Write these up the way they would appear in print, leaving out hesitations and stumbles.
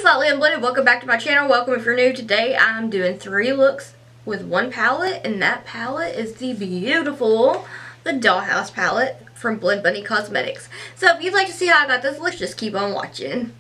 Slightly Unblended, welcome back to my channel. Welcome if you're new. Today I'm doing 3 looks with one palette, and that palette is the beautiful the Dollhouse palette from Blend Bunny Cosmetics. So if you'd like to see how I got this, let's just keep on watching.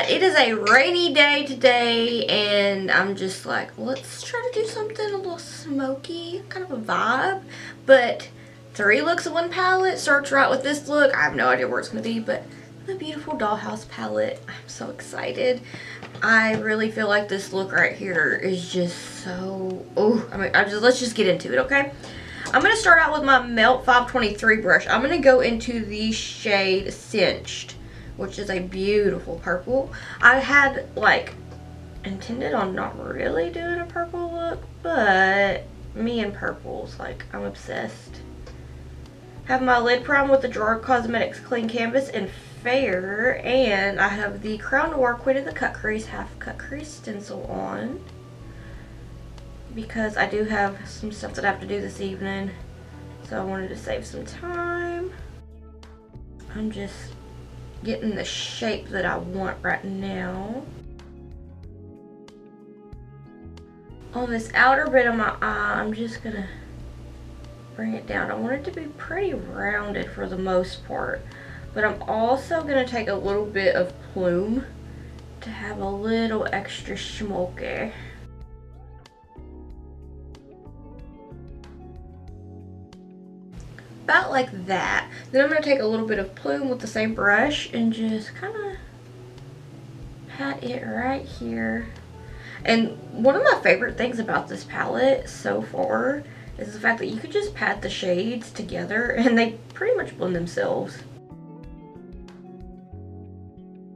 It is a rainy day today, and I'm just like, let's try to do something a little smoky, kind of a vibe. But 3 looks of one palette starts right with this look. I have no idea where it's going to be, but the beautiful Dollhouse palette. I'm so excited. I really feel like this look right here is just so, let's just get into it, okay? I'm going to start out with my Melt 523 brush. I'm going to go into the shade Cinched, which is a beautiful purple. I had like intended on not really doing a purple look, but me and purples, like, I'm obsessed. Have my lid prime with the Gerard Cosmetics Clean Canvas in Fair, and I have the Crown Noir Queen of the Cut Crease Half Cut Crease stencil on because I do have some stuff that I have to do this evening, so I wanted to save some time. I'm just getting the shape that I want right now. On this outer bit of my eye, I'm just gonna bring it down. I want it to be pretty rounded for the most part, but I'm also gonna take a little bit of plume to have a little extra smoky. About like that. Then I'm going to take a little bit of plume with the same brush and just kind of pat it right here. And one of my favorite things about this palette so far is the fact that you could just pat the shades together and they pretty much blend themselves.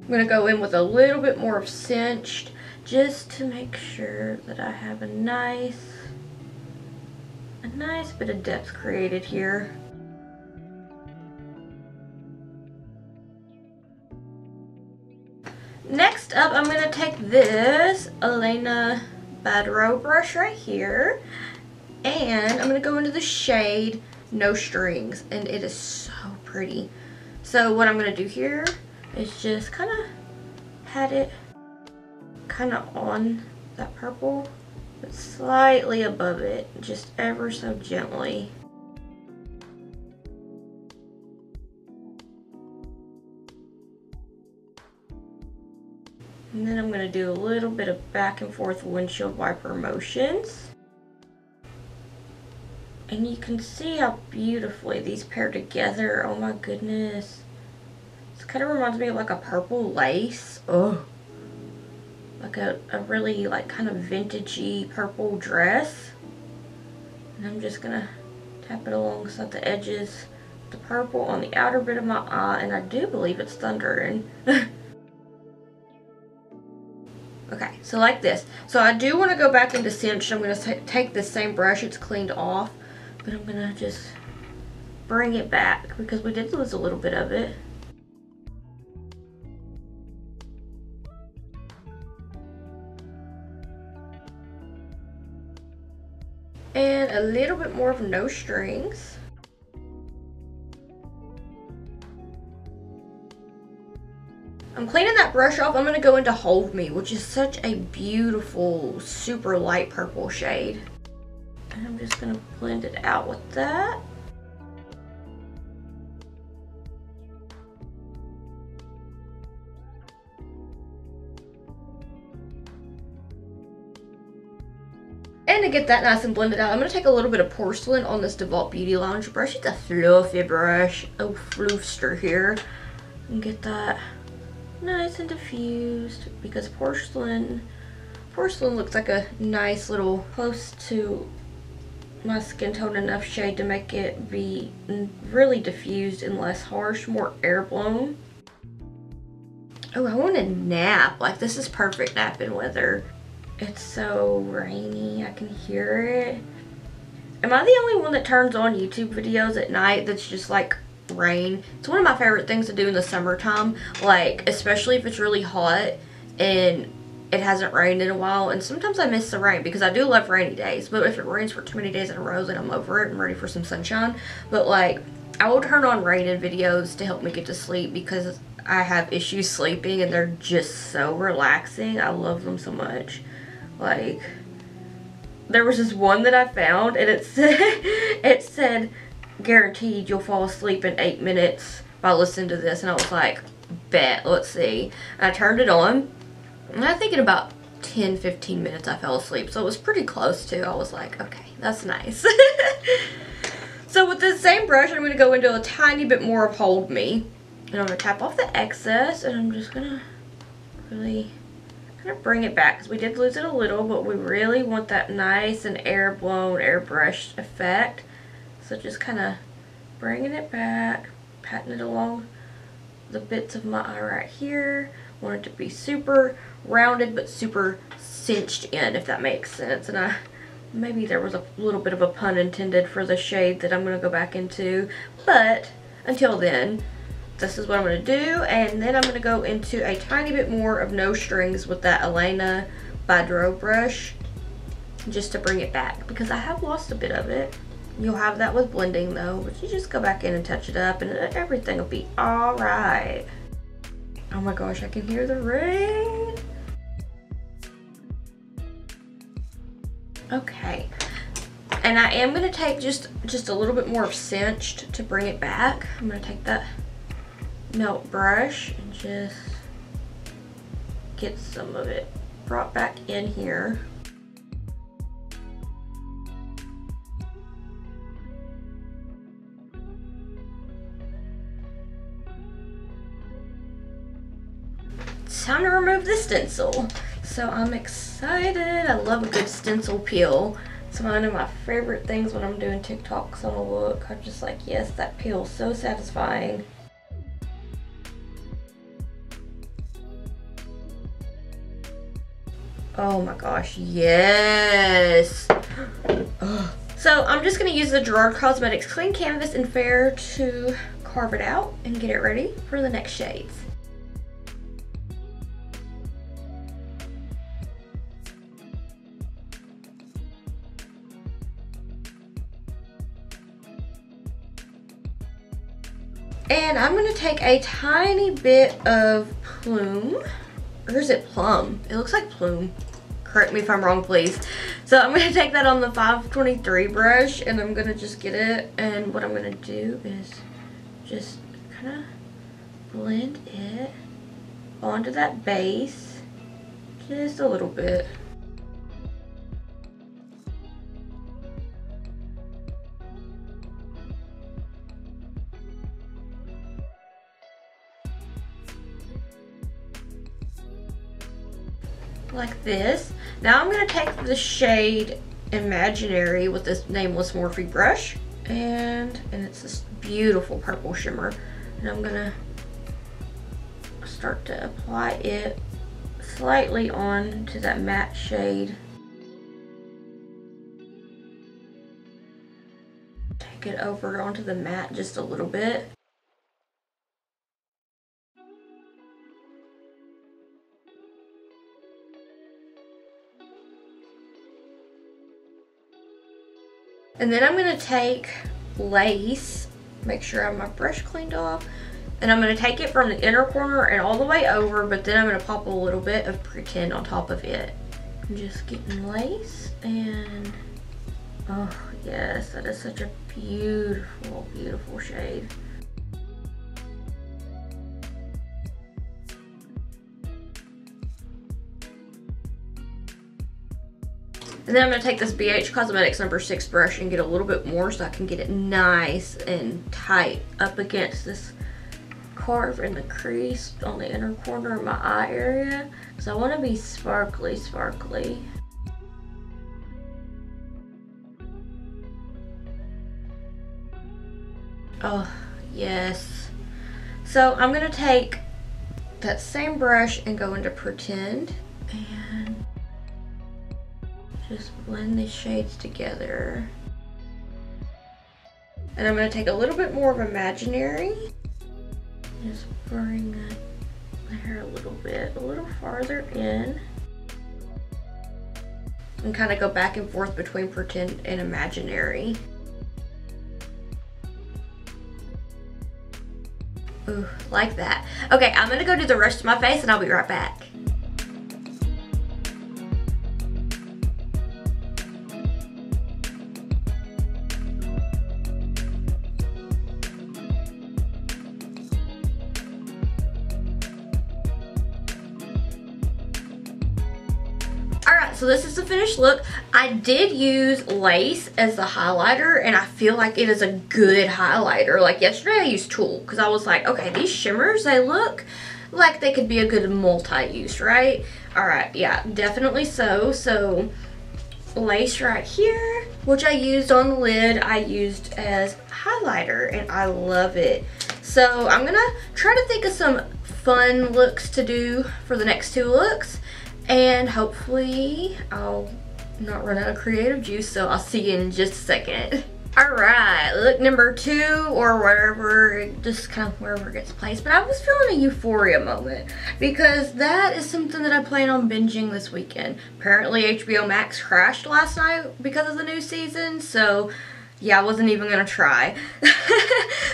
I'm going to go in with a little bit more of Cinched just to make sure that I have a nice bit of depth created here. Next up, I'm going to take this Elena Badro brush right here, and I'm going to go into the shade No Strings, and it is so pretty. So what I'm going to do here is just kind of pat it kind of on that purple, but slightly above it, just ever so gently. And then I'm going to do a little bit of back and forth windshield wiper motions. And you can see how beautifully these pair together. Oh my goodness. This kind of reminds me of like a purple lace. Oh. Like a really like kind of vintagey purple dress. And I'm just going to tap it alongside the edges of the purple on the outer bit of my eye. And I do believe it's thundering. Okay, so like this. So I do want to go back into Cinched. I'm going to take this same brush. It's cleaned off. But I'm going to just bring it back because we did lose a little bit of it. And a little bit more of No Strings. I'm cleaning that brush off. I'm going to go into Hold Me, which is such a beautiful, super light purple shade. And I'm just going to blend it out with that. And to get that nice and blended out, I'm going to take a little bit of porcelain on this DeVault Beauty Lounge brush. It's a fluffy brush. Oh, floofster here. And get that nice and diffused because porcelain looks like a nice little close to my skin tone enough shade to make it be really diffused and less harsh, more air blown. Oh, I want to nap. Like, this is perfect napping weather. It's so rainy, I can hear it. Am I the only one that turns on YouTube videos at night that's just like rain? It's one of my favorite things to do in the summertime, like especially if it's really hot and it hasn't rained in a while, and sometimes I miss the rain because I do love rainy days, but if it rains for too many days in a row, then I'm over it and ready for some sunshine. But like, I will turn on raining videos to help me get to sleep because I have issues sleeping and they're just so relaxing. I love them so much. Like, there was this one that I found and it said guaranteed you'll fall asleep in 8 minutes by listening to this, and I was like, bet, let's see. And I turned it on, and I think in about 10-15 minutes I fell asleep, so it was pretty close to. I was like, okay, that's nice. So with the same brush, I'm going to go into a tiny bit more of Hold Me, and I'm going to tap off the excess, and I'm just going to really kind of bring it back, because we did lose it a little, but we really want that nice and air-blown, airbrushed effect. So just kind of bringing it back, patting it along the bits of my eye right here. Want it to be super rounded but super cinched in, if that makes sense. And maybe there was a little bit of a pun intended for the shade that I'm going to go back into. But until then, this is what I'm going to do. And then I'm going to go into a tiny bit more of No Strings with that Elena Badro brush, just to bring it back, because I have lost a bit of it. You'll have that with blending though, but you just go back in and touch it up and everything will be alright. Oh my gosh, I can hear the rain. Okay, and I am going to take just a little bit more of Cinched to bring it back. I'm going to take that melt brush and just get some of it brought back in here. Time to remove the stencil. So I'm excited. I love a good stencil peel. It's one of my favorite things when I'm doing TikToks on a look. I'm just like, yes, that peel's so satisfying. Oh my gosh, yes. So I'm just going to use the Gerard Cosmetics Clean Canvas in Fair to carve it out and get it ready for the next shades. And I'm going to take a tiny bit of Plume, or is it Plum? It looks like Plume. Correct me if I'm wrong, please. So I'm going to take that on the 523 brush, and I'm going to just get it, and what I'm going to do is just kind of blend it onto that base, just a little bit. Like this. Now I'm going to take the shade Imaginary with this Nameless Morphe brush, and it's this beautiful purple shimmer, and I'm going to start to apply it slightly on to that matte shade. Take it over onto the matte just a little bit. And then I'm going to take Lace, make sure I have my brush cleaned off, and I'm going to take it from the inner corner and all the way over, but then I'm going to pop a little bit of Pretend on top of it. I'm just getting Lace, and oh yes, that is such a beautiful, beautiful shade. And then I'm going to take this BH Cosmetics number 6 brush and get a little bit more so I can get it nice and tight up against this carve in the crease on the inner corner of my eye area, because I want to be sparkly, sparkly. Oh, yes. So I'm going to take that same brush and go into Pretend and just blend these shades together. And I'm going to take a little bit more of Imaginary. Just bring that the hair a little bit, a little farther in. And kind of go back and forth between pretend and imaginary. Ooh, like that. Okay, I'm gonna go do the rest of my face and I'll be right back. So this is the finished look. I did use lace as the highlighter and I feel like it is a good highlighter. Like yesterday I used tulle because I was like, okay, these shimmers, they look like they could be a good multi-use, right? All right, yeah, definitely so. So lace right here, which I used on the lid, I used as highlighter and I love it. So I'm gonna try to think of some fun looks to do for the next two looks. And hopefully I'll not run out of creative juice, so I'll see you in just a second. Alright, look number 2 or wherever, just kind of wherever it gets placed. But I was feeling a euphoria moment because that is something that I plan on binging this weekend. Apparently HBO Max crashed last night because of the new season, so yeah, I wasn't even gonna try.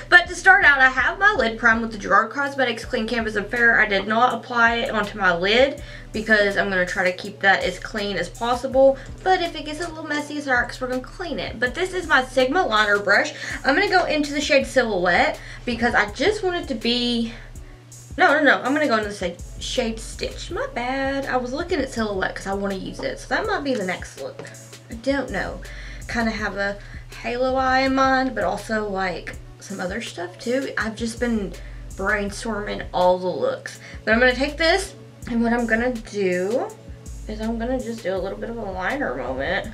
But to start out, I have my lid prime with the Gerard Cosmetics Clean Canvas and Fair. I did not apply it onto my lid because I'm gonna try to keep that as clean as possible. But if it gets a little messy, it's alright because we're gonna clean it. But this is my Sigma liner brush. I'm gonna go into the shade Silhouette because I just want it to be... No, I'm gonna go into the shade Stitch. My bad. I was looking at Silhouette because I want to use it. So that might be the next look. I don't know. Kind of have a halo eye in mind, but also like some other stuff too. I've just been brainstorming all the looks. But I'm gonna take this, and what I'm gonna do is I'm gonna just do a little bit of a liner moment.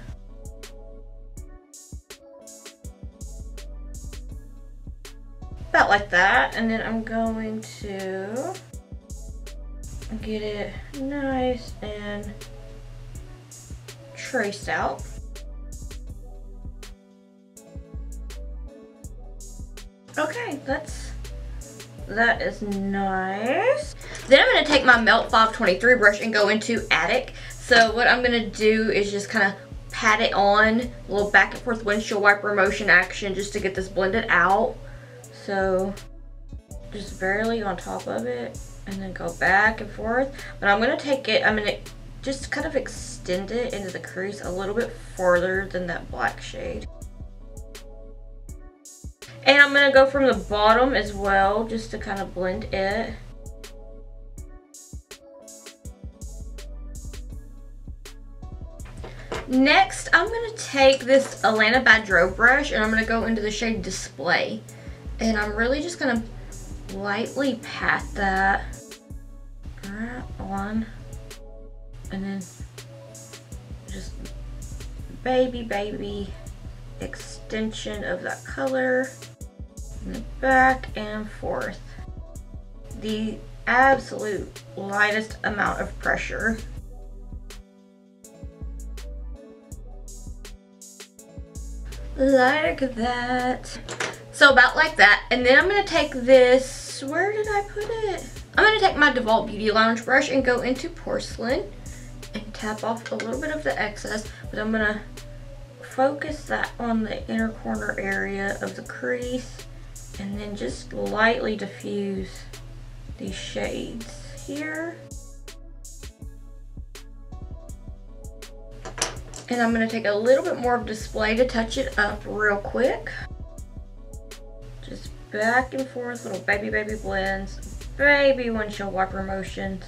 About like that, and then I'm going to get it nice and traced out. Okay, that is nice. Then I'm going to take my Melt 523 brush and go into Attic. So what I'm going to do is just kind of pat it on, a little back and forth windshield wiper motion action just to get this blended out. So just barely on top of it and then go back and forth. But I'm going to take it, I'm going to just kind of extend it into the crease a little bit farther than that black shade. And I'm going to go from the bottom as well, just to kind of blend it. Next, I'm going to take this Alana Badreau brush and I'm going to go into the shade Display. And I'm really just going to lightly pat that right on. And then just baby extension of that color. And back and forth. The absolute lightest amount of pressure. Like that. So about like that. And then I'm going to take this, where did I put it? I'm going to take my DeWalt Beauty Lounge brush and go into Porcelain and tap off a little bit of the excess. But I'm going to focus that on the inner corner area of the crease. And then just lightly diffuse these shades here. And I'm going to take a little bit more of Display to touch it up real quick. Just back and forth, little baby blends, baby windshield wiper motions.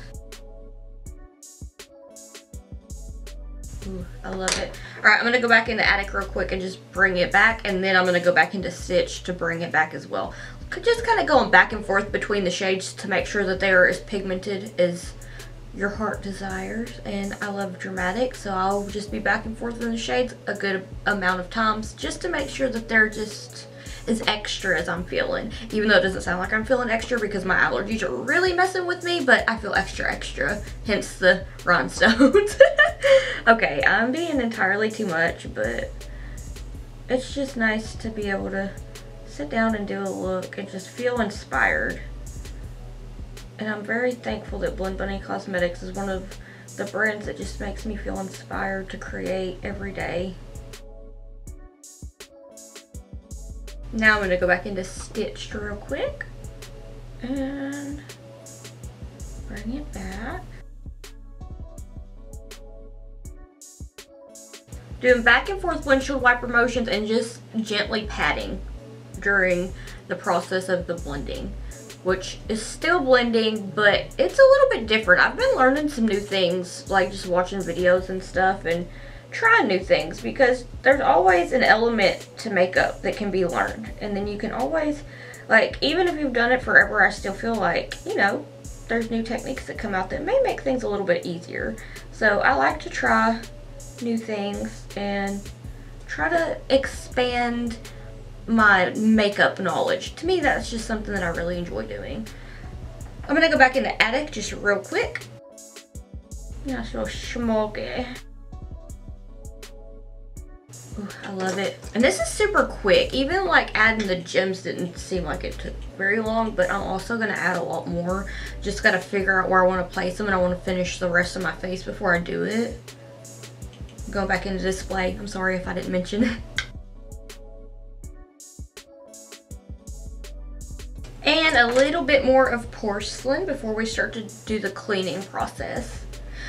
Ooh, I love it. Alright, I'm going to go back into Attic real quick and just bring it back, and then I'm going to go back into Stitch to bring it back as well. Just kind of going back and forth between the shades to make sure that they are as pigmented as your heart desires. And I love dramatic, so I'll just be back and forth in the shades a good amount of times just to make sure that they're just as extra as I'm feeling. Even though it doesn't sound like I'm feeling extra because my allergies are really messing with me, but I feel extra, hence the rhinestones. Okay, I'm being entirely too much, but it's just nice to be able to sit down and do a look and just feel inspired. And I'm very thankful that Blend Bunny Cosmetics is one of the brands that just makes me feel inspired to create every day. Now I'm going to go back into Stitched real quick and bring it back. Doing back and forth windshield wiper motions and just gently patting during the process of the blending, which is still blending, but it's a little bit different. I've been learning some new things, like just watching videos and stuff and trying new things, because there's always an element to makeup that can be learned. And then you can always, like, even if you've done it forever, I still feel like, you know, there's new techniques that come out that may make things a little bit easier. So I like to try new things and try to expand my makeup knowledge. To me, that's just something that I really enjoy doing. I'm gonna go back into Attic just real quick. Yeah, so smoky. Ooh, I love it. And this is super quick. Even like adding the gems didn't seem like it took very long, but I'm also gonna add a lot more. Just gotta figure out where I wanna place them, and I wanna finish the rest of my face before I do it. Going back into display. I'm sorry if I didn't mention. And a little bit more of porcelain before we start to do the cleaning process.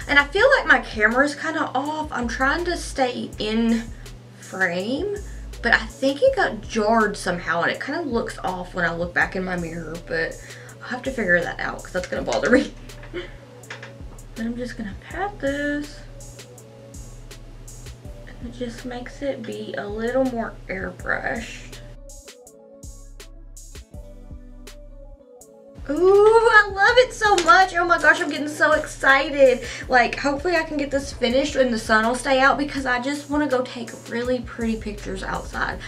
And I feel like my camera's kind of off. I'm trying to stay in frame, but I think it got jarred somehow and it kind of looks off when I look back in my mirror, but I'll have to figure that out because that's going to bother me. But I'm just going to pat this. And it just makes it be a little more airbrushed. Ooh, I love it so much. Oh my gosh, I'm getting so excited. Like, hopefully I can get this finished and the sun will stay out, because I just want to go take really pretty pictures outside.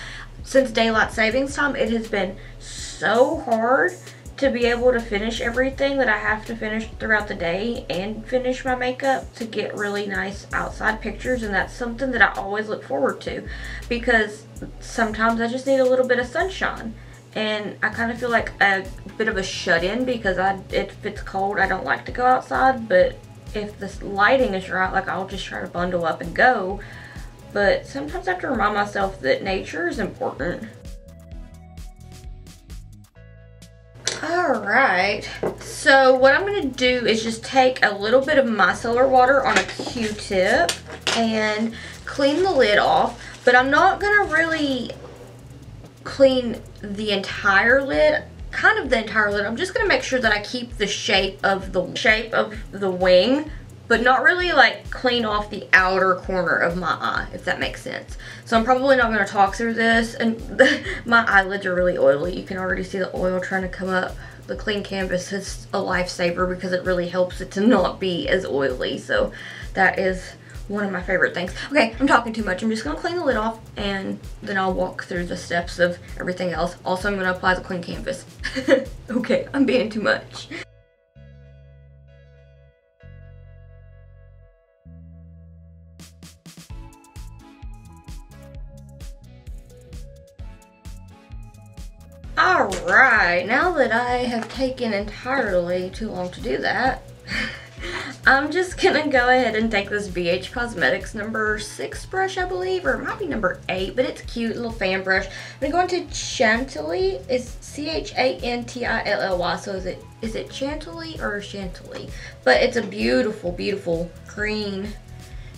Since daylight savings time, it has been so hard to be able to finish everything that I have to finish throughout the day and finish my makeup to get really nice outside pictures. And that's something that I always look forward to, because sometimes I just need a little bit of sunshine. And I kind of feel like a bit of a shut-in, because if it's cold, I don't like to go outside. But if the lighting is right, like, I'll just try to bundle up and go. But sometimes I have to remind myself that nature is important. Alright, so what I'm going to do is just take a little bit of micellar water on a Q-tip and clean the lid off. But I'm not going to really clean the entire lid, kind of the entire lid. I'm just gonna make sure that I keep the shape of the wing, but not really like clean off the outer corner of my eye, if that makes sense. So I'm probably not gonna talk through this, and my eyelids are really oily. You can already see the oil trying to come up. The clean canvas is a lifesaver because it really helps it to not be as oily. So that is one of my favorite things. Okay, I'm talking too much. I'm just gonna clean the lid off and then I'll walk through the steps of everything else. Also, I'm gonna apply the clean canvas. Okay, I'm being too much. Alright, now that I have taken entirely too long to do that, I'm just gonna go ahead and take this BH Cosmetics number 6 brush, I believe, or it might be number 8, but it's cute, little fan brush. I'm gonna go into Chantilly. It's C-H-A-N-T-I-L-L-Y, so is it Chantilly or Chantilly? But it's a beautiful, beautiful green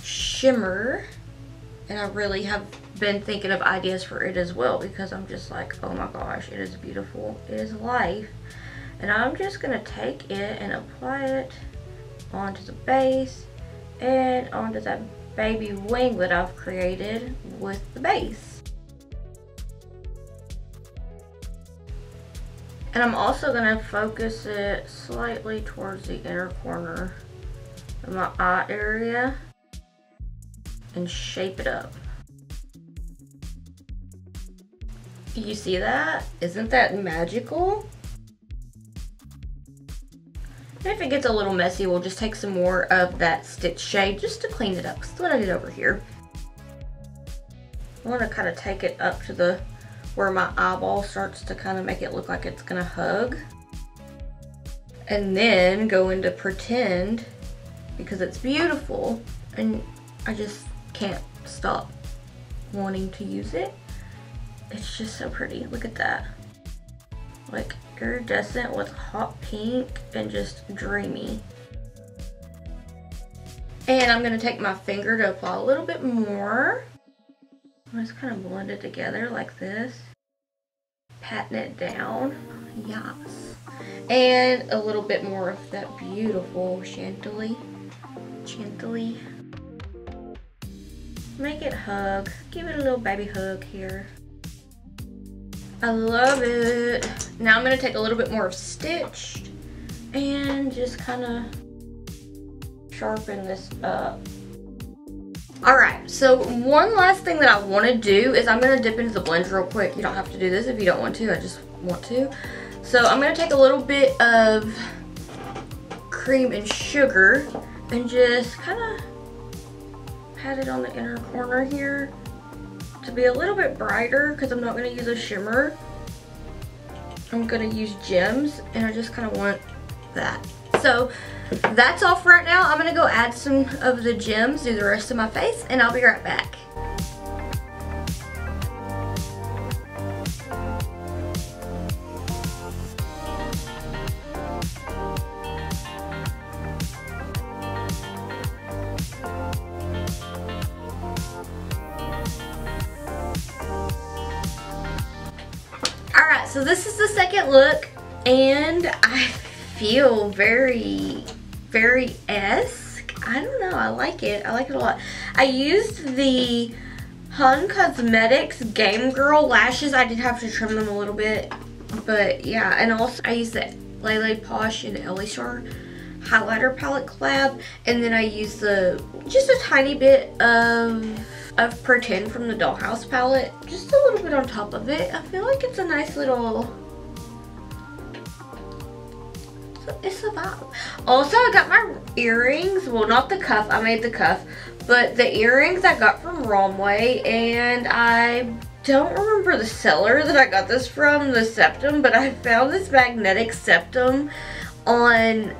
shimmer, and I really have been thinking of ideas for it as well, because I'm just like, oh my gosh, it is beautiful. It is life. And I'm just gonna take it and apply it onto the base and onto that baby wing that I've created with the base. And I'm also going to focus it slightly towards the inner corner of my eye area and shape it up. You see that? Isn't that magical? And if it gets a little messy, we'll just take some more of that stitch shade just to clean it up. That's what I did over here. I want to kind of take it up to where my eyeball starts to kind of make it look like it's going to hug. and then go into pretend because it's beautiful and I just can't stop wanting to use it. It's just so pretty. Look at that. Like iridescent with hot pink and just dreamy. And I'm gonna take my finger to apply a little bit more. Just kind of blend it together like this. Patting it down. Yes. And a little bit more of that beautiful chantilly. Make it hug. Give it a little baby hug here. I love it. Now I'm gonna take a little bit more of Stitched and just kind of sharpen this up. Alright, so one last thing that I want to do is I'm going to dip into the blender real quick. You don't have to do this if you don't want to, I just want to. So I'm going to take a little bit of cream and sugar and just kind of pat it on the inner corner here to be a little bit brighter because I'm not going to use a shimmer. I'm going to use gems and I just kind of want that. So that's all for right now. I'm going to go add some of the gems, do the rest of my face, and I'll be right back. Alright, so this is the second look, and I feel very esque. I don't know, I like it. I like it a lot. I used the Hun Cosmetics Game Girl lashes. I did have to trim them a little bit, but yeah. And also I used the Lele Posh and Ellie Star highlighter palette collab, and then I used just a tiny bit of Pretend from the Dollhouse palette, just a little bit on top of it. I feel like it's a nice little, it's a vibe. Also, I got my earrings. Well, not the cuff. I made the cuff. But the earrings I got from Romway. And I don't remember the seller that I got this from, the septum. But I found this magnetic septum on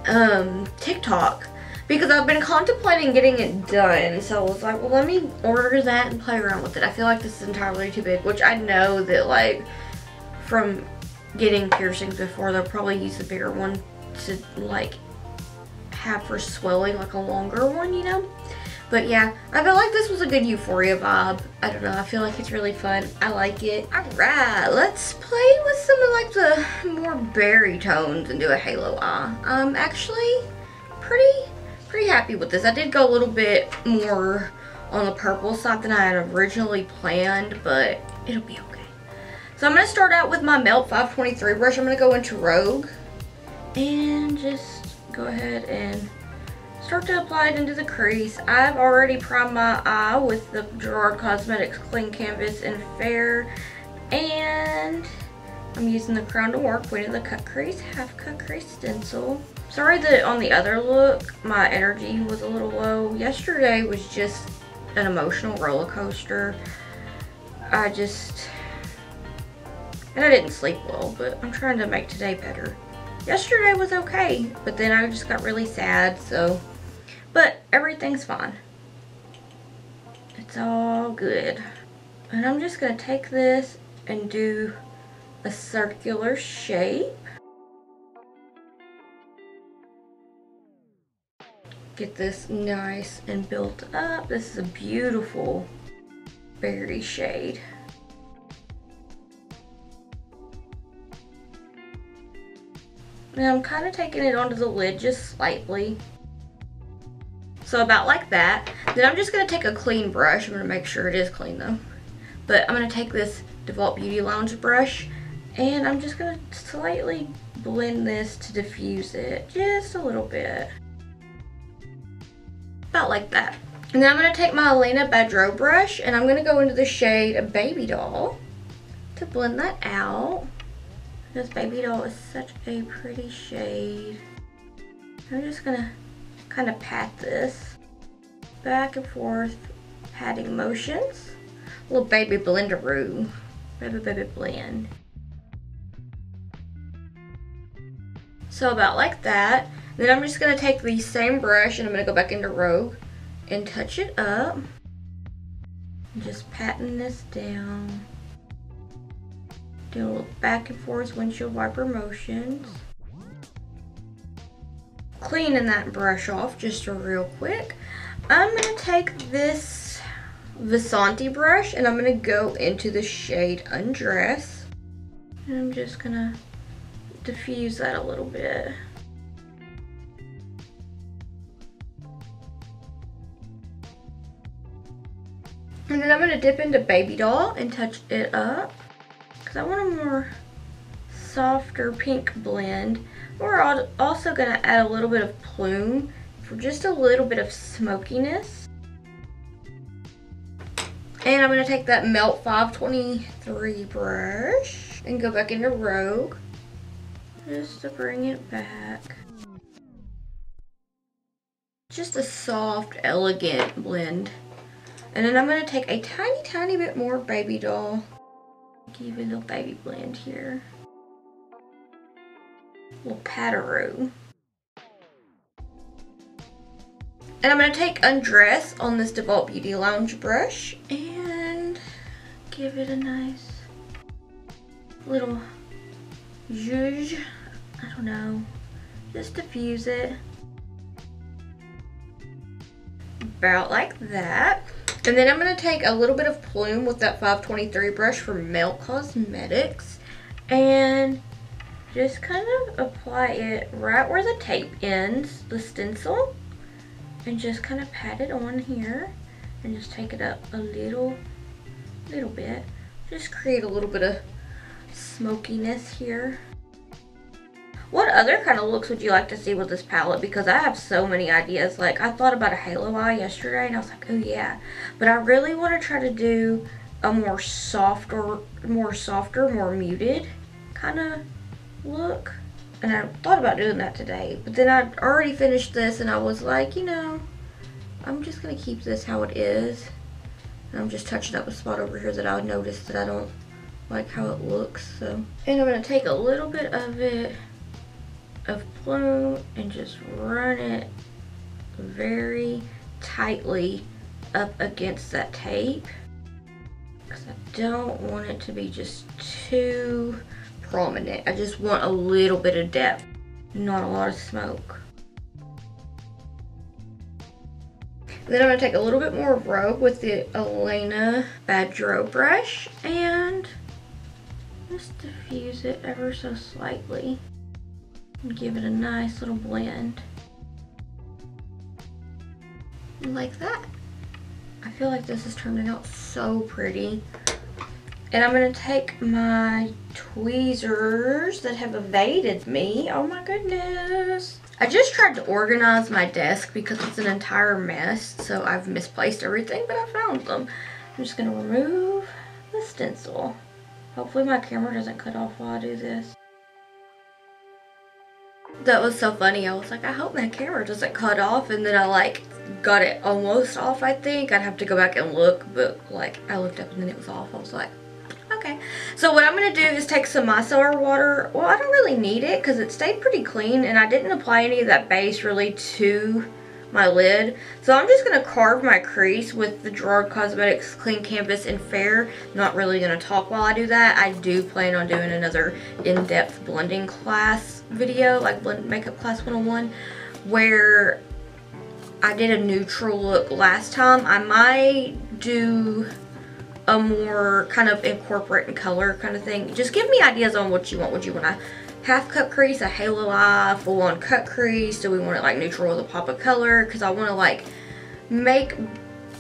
TikTok. Because I've been contemplating getting it done. So I was like, well, let me order that and play around with it. I feel like this is entirely too big. Which I know that, like, from getting piercings before, they'll probably use the bigger one to like have for swelling, like a longer one, you know. But yeah, I feel like this was a good Euphoria vibe. I don't know, I feel like it's really fun. I like it. Alright, let's play with some of like the more berry tones and do a halo eye. I'm actually pretty happy with this. I did go a little bit more on the purple side than I had originally planned, but it'll be okay. So I'm going to start out with my Melt 523 brush. I'm going to go into Rogue and just go ahead and start to apply it into the crease. I've already primed my eye with the Gerard Cosmetics Clean Canvas in Fair, and I'm using the Crown Noir Queen of the Cut Crease Half Cut Crease Stencil. Sorry that on the other look my energy was a little low. Yesterday was just an emotional roller coaster. And I didn't sleep well, but I'm trying to make today better. Yesterday was okay, but then I just got really sad, so. But everything's fine. It's all good. And I'm just gonna take this and do a circular shape. Get this nice and built up. This is a beautiful berry shade. And I'm kind of taking it onto the lid just slightly. So about like that. Then I'm just going to take a clean brush. I'm going to make sure it is clean though. But I'm going to take this DeWalt Beauty Lounge brush and I'm just going to slightly blend this to diffuse it just a little bit. About like that. And then I'm going to take my Elena Badreau brush and I'm going to go into the shade Baby Doll to blend that out. This Baby Doll is such a pretty shade. I'm just gonna kind of pat this back and forth, patting motions. A little baby blenderoo, baby blend. So about like that. Then I'm just gonna take the same brush and I'm gonna go back into Rogue and touch it up. Just patting this down. Do a little back and forth windshield wiper motions. Cleaning that brush off just real quick. I'm gonna take this Vasanti brush and I'm gonna go into the shade Undress. And I'm just gonna diffuse that a little bit. And then I'm gonna dip into Baby Doll and touch it up because I want a more softer pink blend. We're also gonna add a little bit of Plume for just a little bit of smokiness. And I'm gonna take that Melt 523 brush and go back into Rogue just to bring it back. Just a soft, elegant blend. And then I'm gonna take a tiny bit more Baby Doll. Give it a little baby blend here. A little patteroo. And I'm gonna take Undress on this DeVault Beauty Lounge brush and give it a nice little zhuzh. I don't know. Just diffuse it. About like that. And then I'm going to take a little bit of Plume with that 523 brush from Melt Cosmetics and just kind of apply it right where the tape ends, the stencil, and just kind of pat it on here and just take it up a little bit. Just create a little bit of smokiness here. What other kind of looks would you like to see with this palette? Because I have so many ideas. Like, I thought about a halo eye yesterday and I was like, oh yeah. But I really want to try to do a more softer, more muted kind of look. And I thought about doing that today. But then I'd already finished this and I was like, you know, I'm just going to keep this how it is. And I'm just touching up a spot over here that I noticed that I don't like how it looks. So, and I'm going to take a little bit of it of Plume and just run it very tightly up against that tape because I don't want it to be just too prominent. I just want a little bit of depth, not a lot of smoke. Then I'm going to take a little bit more of Rogue with the Elena Badgerow brush and just diffuse it ever so slightly. And give it a nice little blend. Like that. I feel like this is turning out so pretty. And I'm going to take my tweezers that have evaded me. Oh my goodness. I just tried to organize my desk because it's an entire mess. So I've misplaced everything, but I found them. I'm just going to remove the stencil. Hopefully my camera doesn't cut off while I do this. That was so funny. I was like, I hope my camera doesn't cut off, and then I like got it almost off, I think. I'd have to go back and look, but like I looked up and then it was off. I was like, okay. So what I'm going to do is take some micellar water. Well, I don't really need it because it stayed pretty clean and I didn't apply any of that base really to my lid. So I'm just going to carve my crease with the Gerard Cosmetics Clean Canvas in Fair. Not really going to talk while I do that. I do plan on doing another in-depth blending class video, like Makeup Class 101, where I did a neutral look last time. I might do a more kind of incorporating color kind of thing. Just give me ideas on what you want. Would you want a half cut crease, a halo eye, full on cut crease? Do we want it like neutral with a pop of color? Because I want to like make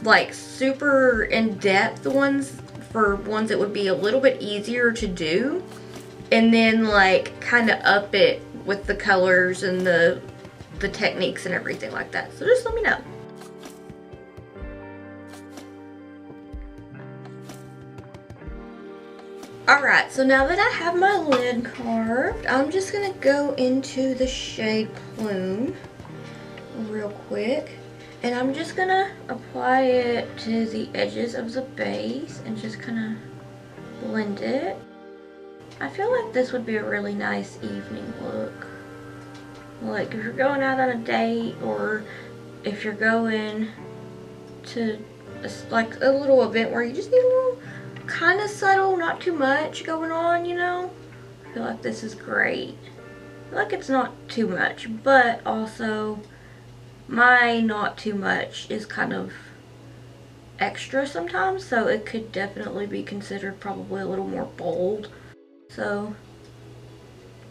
like super in-depth ones for ones that would be a little bit easier to do, and then like kind of up it with the colors and the techniques and everything like that. So just let me know. Alright, so now that I have my lid carved, I'm just going to go into the shade Plume real quick. And I'm just going to apply it to the edges of the base and just kind of blend it. I feel like this would be a really nice evening look. Like if you're going out on a date, or if you're going to like a little event where you just need a little kind of subtle, not too much going on, you know. I feel like this is great. I feel like it's not too much, but also my not too much is kind of extra sometimes, so it could definitely be considered probably a little more bold. So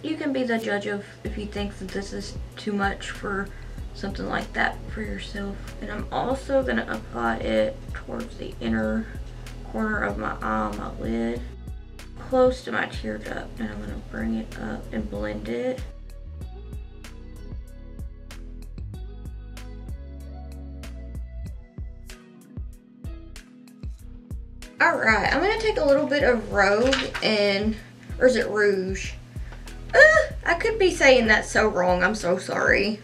you can be the judge of if you think that this is too much for something like that for yourself. And I'm also going to apply it towards the inner corner of my eye, my lid, close to my tear duct, and I'm going to bring it up and blend it. Alright, I'm going to take a little bit of Rogue and, or is it Rouge? I could be saying that so wrong, I'm so sorry.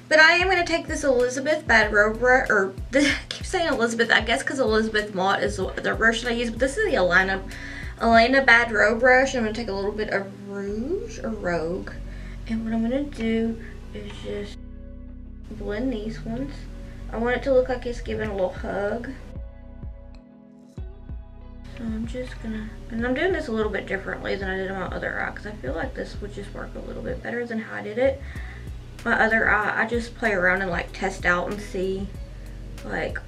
But I am going to take this Elizabeth Bad Rogue brush, or I keep saying Elizabeth, I guess because Elizabeth Mott is the brush that I use, but this is the Elena Bad Rogue brush. I'm going to take a little bit of Rouge, or Rogue, and what I'm going to do is just blend these ones. I want it to look like it's giving a little hug. So I'm just gonna, and I'm doing this a little bit differently than I did on my other eye, because I feel like this would just work a little bit better than how I did it. My other eye, I just play around and like test out and see like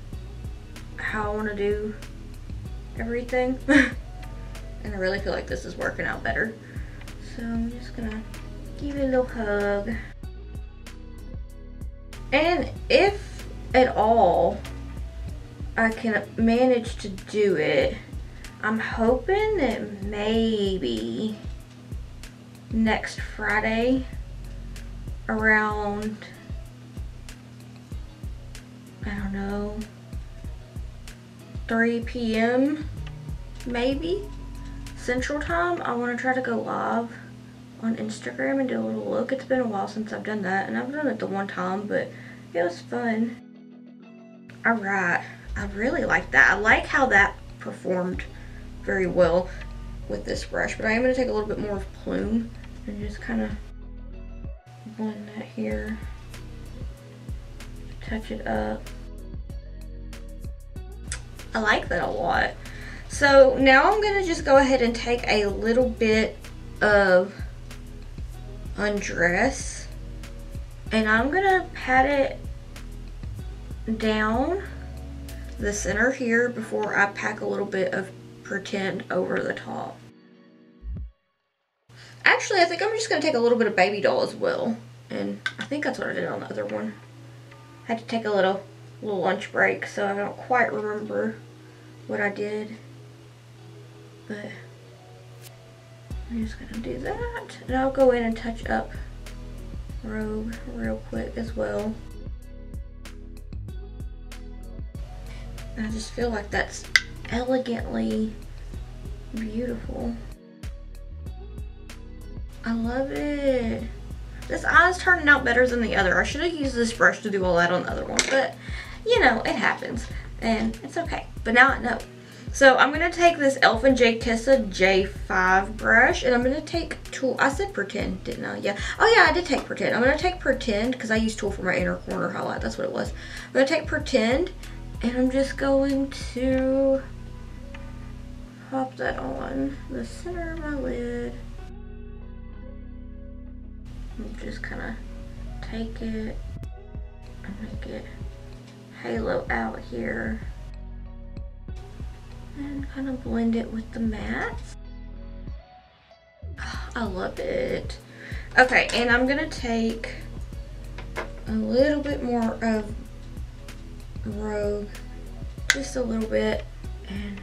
how I want to do everything. And I really feel like this is working out better. So I'm just gonna give it a little hug. And if at all I can manage to do it, I'm hoping that maybe next Friday around, I don't know, 3 p.m. maybe Central Time, I want to try to go live on Instagram and do a little look. It's been a while since I've done that, and I've done it the one time, but it was fun. Alright, I really like that. I like how that performed very well with this brush, but I am going to take a little bit more of Plume and just kind of blend that here, touch it up. I like that a lot. So now I'm going to just go ahead and take a little bit of Undress, and I'm going to pat it down the center here before I pack a little bit of Pretend over the top. Actually, I think I'm just going to take a little bit of Baby Doll as well. And I think that's what I did on the other one. I had to take a little lunch break, so I don't quite remember what I did. But I'm just going to do that. And I'll go in and touch up Rogue real quick as well. And I just feel like that's elegantly beautiful. I love it. This eye's turning out better than the other. I should have used this brush to do all that on the other one, but you know, it happens and it's okay. But now I know. So I'm gonna take this Elf and J Kissa J5 brush, and I'm gonna take Tool. I said Pretend, didn't I? Yeah. Oh yeah, I did take Pretend. I'm gonna take Pretend because I used Tool for my inner corner highlight. That's what it was. I'm gonna take Pretend, and I'm just going to pop that on the center of my lid. And just kind of take it and make it halo out here. And kind of blend it with the mattes. Oh, I love it. Okay, and I'm gonna take a little bit more of Rogue, just a little bit, and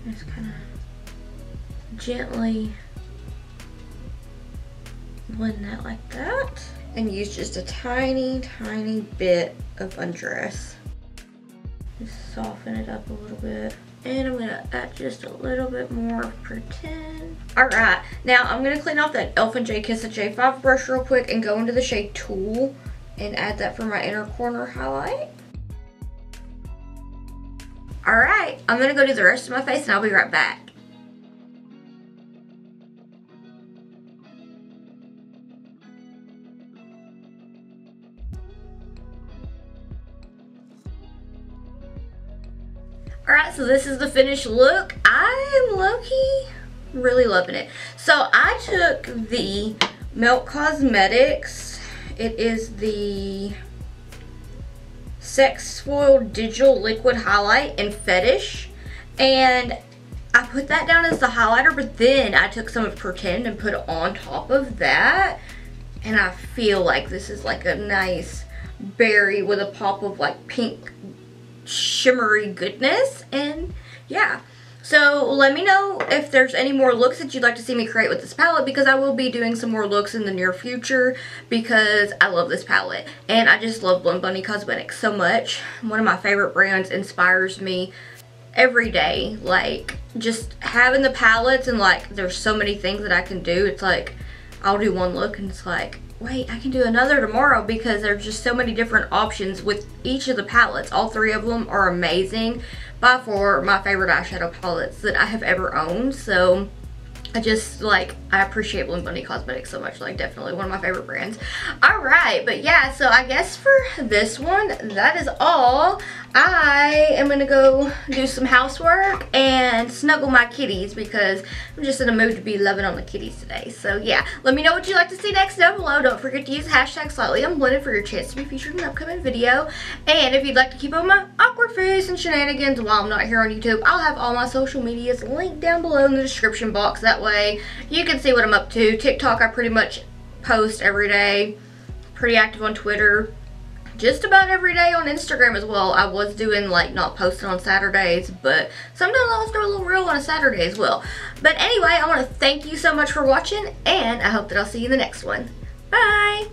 just kind of gently blend that like that, and use just a tiny bit of Undress. Just soften it up a little bit, and I'm gonna add just a little bit more of Pretend. All right, now I'm gonna clean off that Elf and J Kissa J5 brush real quick and go into the shade Tool and add that for my inner corner highlight. All right, I'm gonna go do the rest of my face and I'll be right back. Alright, so this is the finished look. I am low-key really loving it. So I took the Milk Cosmetics. It is the Sex Foil Digital Liquid Highlight in Fetish. And I put that down as the highlighter, but then I took some of Pretend and put it on top of that. And I feel like this is like a nice berry with a pop of like pink shimmery goodness. And yeah, so let me know if there's any more looks that you'd like to see me create with this palette, because I will be doing some more looks in the near future because I love this palette and I just love Blend Bunny Cosmetics so much. One of my favorite brands, inspires me every day. Like, just having the palettes, and like there's so many things that I can do. It's like I'll do one look and it's like, wait, I can do another tomorrow, because there's just so many different options with each of the palettes. All three of them are amazing. By far my favorite eyeshadow palettes that I have ever owned. So I just, like, I appreciate Blend Bunny Cosmetics so much. Like, definitely one of my favorite brands. Alright, but yeah, so I guess for this one, that is all. I am going to go do some housework and snuggle my kitties, because I'm just in a mood to be loving on the kitties today. So yeah, let me know what you'd like to see next down below. Don't forget to use hashtag slightly unblended for your chance to be featured in an upcoming video. And if you'd like to keep up my awkward face and shenanigans while I'm not here on YouTube, I'll have all my social medias linked down below in the description box. That way you can see what I'm up to. TikTok, I pretty much post every day. Pretty active on Twitter. Just about every day on Instagram as well. I was doing, like, not posting on Saturdays, but sometimes I'll throw a little reel on a Saturday as well. But anyway, I want to thank you so much for watching, and I hope that I'll see you in the next one. Bye!